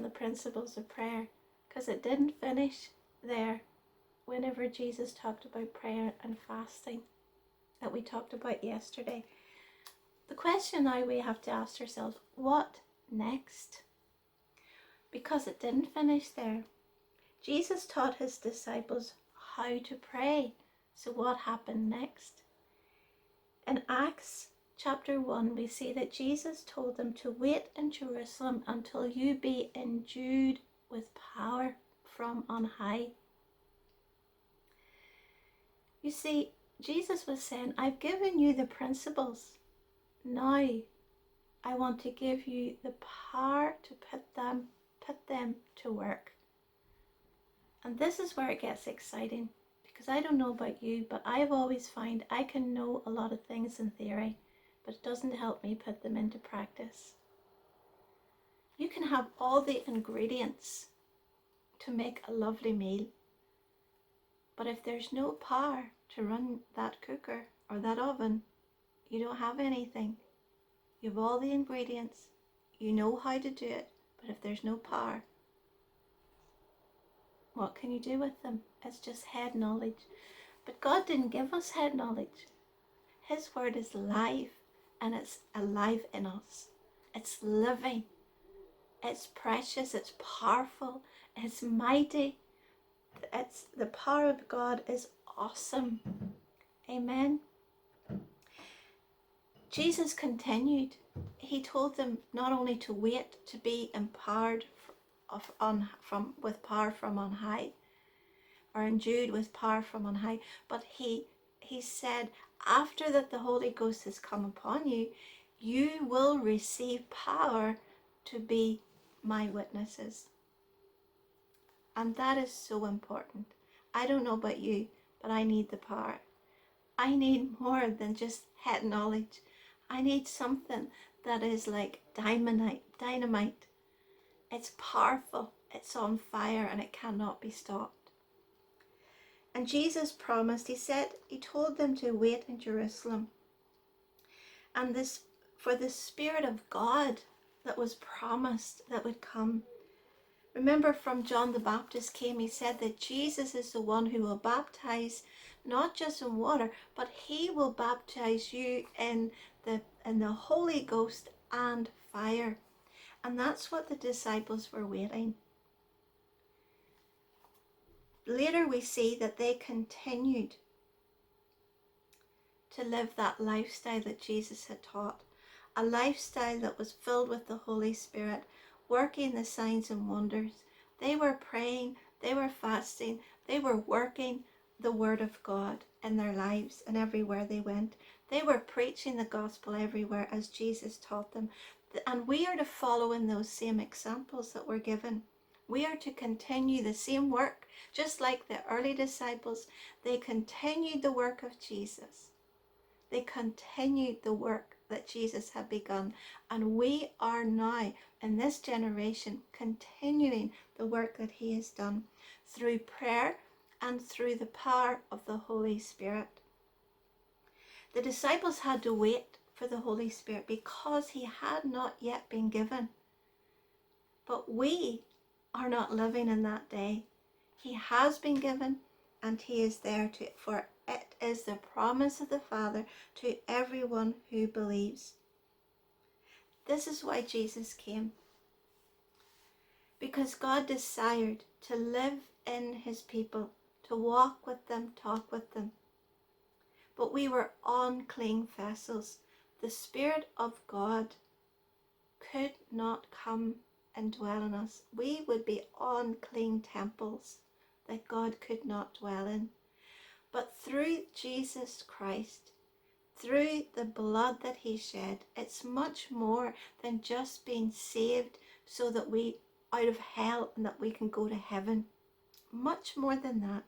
on the principles of prayer, because it didn't finish there whenever Jesus talked about prayer and fasting that we talked about yesterday. The question now we have to ask ourselves, what next? Because it didn't finish there. Jesus taught his disciples how to pray. So what happened next? In Acts chapter 1, we see that Jesus told them to wait in Jerusalem until you be endued with power from on high. You see, Jesus was saying, I've given you the principles. Now I want to give you the power to put them to work. And this is where it gets exciting, because I don't know about you, but I've always found I can know a lot of things in theory, but it doesn't help me put them into practice. You can have all the ingredients to make a lovely meal, but if there's no power to run that cooker or that oven, you don't have anything. You have all the ingredients, you know how to do it, but if there's no power, what can you do with them? It's just head knowledge. But God didn't give us head knowledge. His word is live, and it's alive in us. It's living. It's precious. It's powerful. It's mighty. It's the power of God is awesome. Amen. Jesus continued. He told them not only to wait to be empowered with power from on high, or endued with power from on high, but he said, after that the Holy Ghost has come upon you, you will receive power to be my witnesses. And that is so important. I don't know about you, but I need the power. I need more than just head knowledge. I need something that is like dynamite. It's powerful, it's on fire, and it cannot be stopped. And Jesus promised, he told them to wait in Jerusalem. And this, for the Spirit of God that was promised that would come. Remember, from John the Baptist came, he said that Jesus is the one who will baptize, not just in water, but he will baptize you in the Holy Ghost and fire. And that's what the disciples were waiting. Later we see that they continued to live that lifestyle that Jesus had taught, a lifestyle that was filled with the Holy Spirit, working the signs and wonders. They were praying, they were fasting, they were working the Word of God in their lives and everywhere they went. They were preaching the gospel everywhere as Jesus taught them. And we are to follow in those same examples that were given. We are to continue the same work, just like the early disciples. They continued the work of Jesus. They continued the work that Jesus had begun. And we are now, in this generation, continuing the work that he has done through prayer and through the power of the Holy Spirit. The disciples had to wait for the Holy Spirit because he had not yet been given. But we are not living in that day. He has been given, and he is there for it is the promise of the Father to everyone who believes. This is why Jesus came. Because God desired to live in his people, to walk with them, talk with them. But we were unclean vessels. The Spirit of God could not come and dwell in us. We would be unclean temples that God could not dwell in. But through Jesus Christ, through the blood that he shed, it's much more than just being saved so that we out of hell and that we can go to heaven. Much more than that.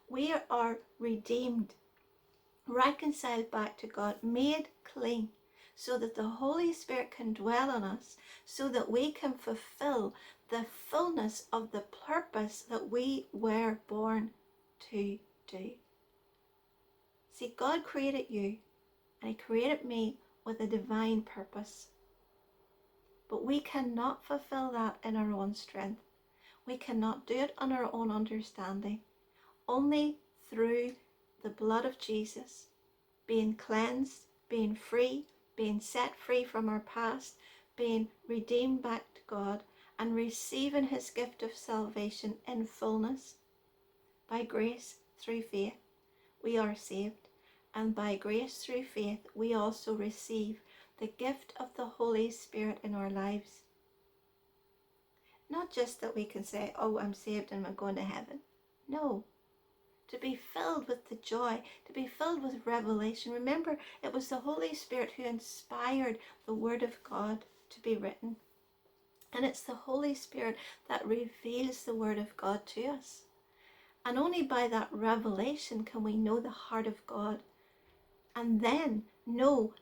We are redeemed, reconciled back to God, made clean, so that the Holy Spirit can dwell on us, so that we can fulfill the fullness of the purpose that we were born to do. See, God created you, and he created me with a divine purpose. But we cannot fulfill that in our own strength. We cannot do it on our own understanding. Only through the blood of Jesus, being cleansed, being free, being set free from our past, being redeemed back to God, and receiving his gift of salvation in fullness. By grace through faith, we are saved. And by grace through faith, we also receive the gift of the Holy Spirit in our lives. Not just that we can say, oh, I'm saved and I'm going to heaven. No. To be filled with the joy, to be filled with revelation. Remember, it was the Holy Spirit who inspired the Word of God to be written. And it's the Holy Spirit that reveals the Word of God to us. And only by that revelation can we know the heart of God, and then know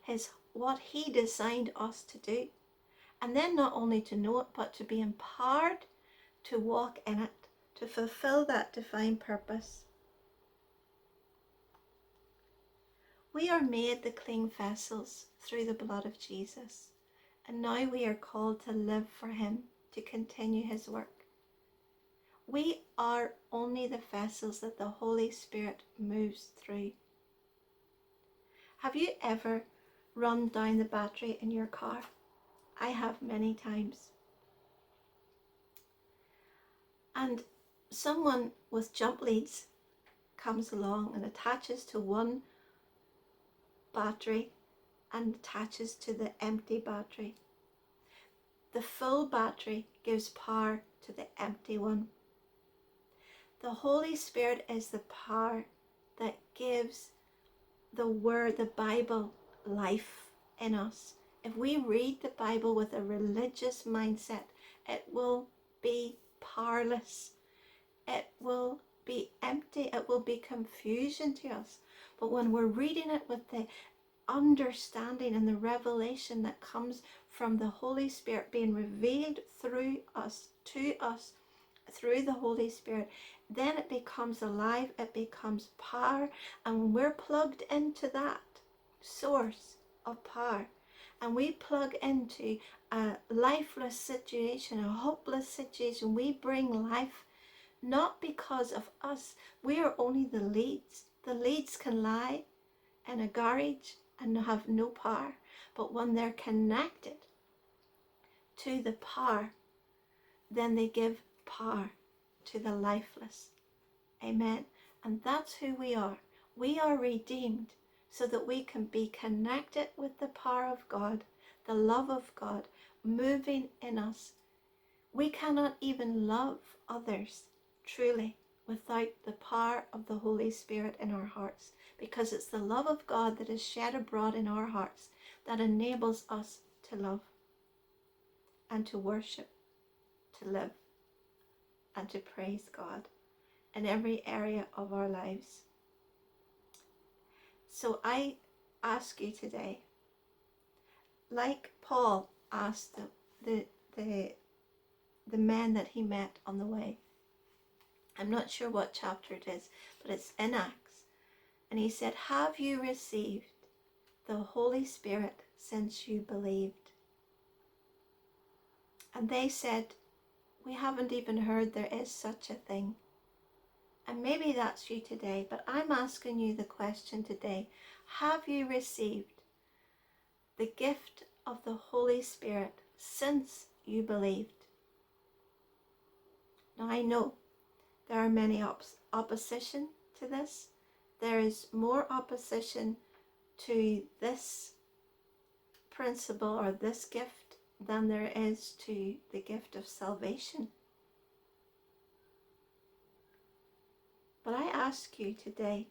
what he designed us to do. And then not only to know it, but to be empowered to walk in it, to fulfill that divine purpose. We are made the clean vessels through the blood of Jesus. And now we are called to live for him, to continue his work. We are only the vessels that the Holy Spirit moves through. Have you ever run down the battery in your car? I have many times. And someone with jump leads comes along and attaches to one battery and attaches to the empty battery. The full battery gives power to the empty one. The Holy Spirit is the power that gives the Word, the Bible, life in us. If we read the Bible with a religious mindset, it will be powerless. It will be empty. It will be confusion to us. But when we're reading it with the understanding and the revelation that comes from the Holy Spirit being revealed through us, to us, through the Holy Spirit, then it becomes alive, it becomes power. And when we're plugged into that source of power, and we plug into a lifeless situation, a hopeless situation, we bring life, not because of us. We are only the leads. The leads can lie in a garage and have no power, but when they're connected to the power, then they give power to the lifeless. Amen. And that's who we are. We are redeemed so that we can be connected with the power of God, the love of God moving in us. We cannot even love others truly without the power of the Holy Spirit in our hearts, because it's the love of God that is shed abroad in our hearts that enables us to love and to worship, to live and to praise God in every area of our lives. So I ask you today, like Paul asked the men that he met on the way. I'm not sure what chapter it is, but it's in Acts. And he said, have you received the Holy Spirit since you believed? And they said, we haven't even heard there is such a thing. And maybe that's you today, but I'm asking you the question today. Have you received the gift of the Holy Spirit since you believed? Now I know there are many opposition to this. There is more opposition to this principle or this gift than there is to the gift of salvation. But I ask you today,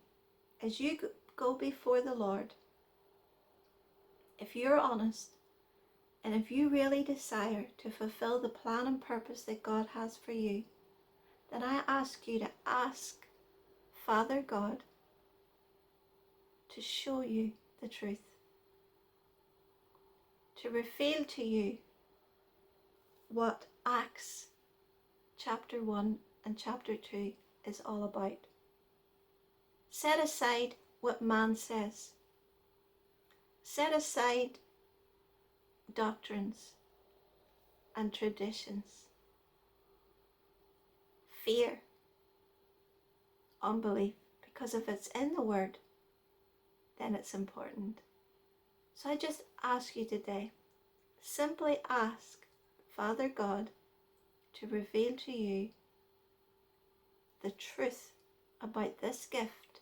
as you go before the Lord, if you're honest and if you really desire to fulfill the plan and purpose that God has for you, then I ask you to ask Father God to show you the truth, to reveal to you what Acts chapter 1 and chapter 2 is all about. Set aside what man says. Set aside doctrines and traditions, fear, unbelief, because if it's in the Word, then it's important. So I just ask you today, simply ask Father God to reveal to you the truth about this gift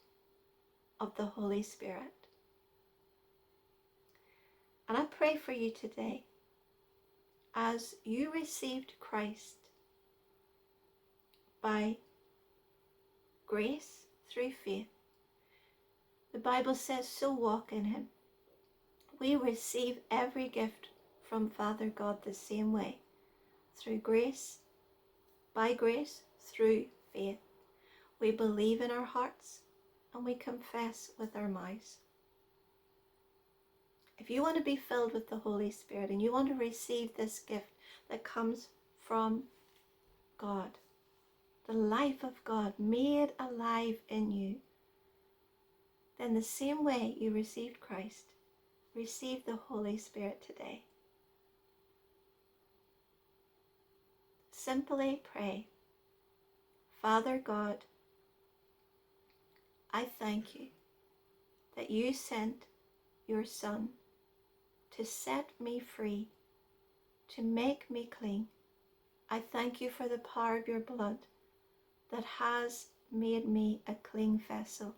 of the Holy Spirit. And I pray for you today, as you received Christ by grace through faith. The Bible says, so walk in him. We receive every gift from Father God the same way, through grace, by grace, through faith. We believe in our hearts and we confess with our mouths. If you want to be filled with the Holy Spirit and you want to receive this gift that comes from God, the life of God made alive in you, then the same way you received Christ, receive the Holy Spirit today. Simply pray, Father God, I thank you that you sent your Son to set me free, to make me clean. I thank you for the power of your blood that has made me a clean vessel.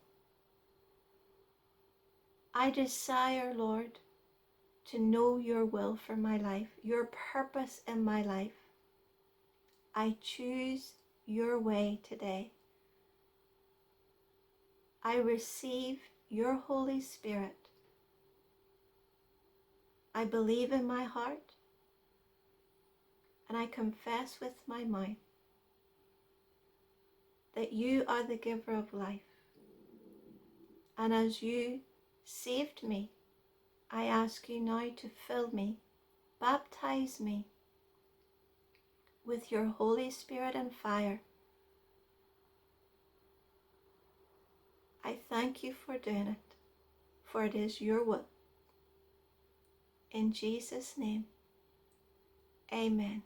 I desire, Lord, to know your will for my life, your purpose in my life. I choose your way today. I receive your Holy Spirit. I believe in my heart and I confess with my mouth that you are the giver of life. And as you saved me, I ask you now to fill me, baptize me with your Holy Spirit and fire. I thank you for doing it, for it is your will. In Jesus' name, amen.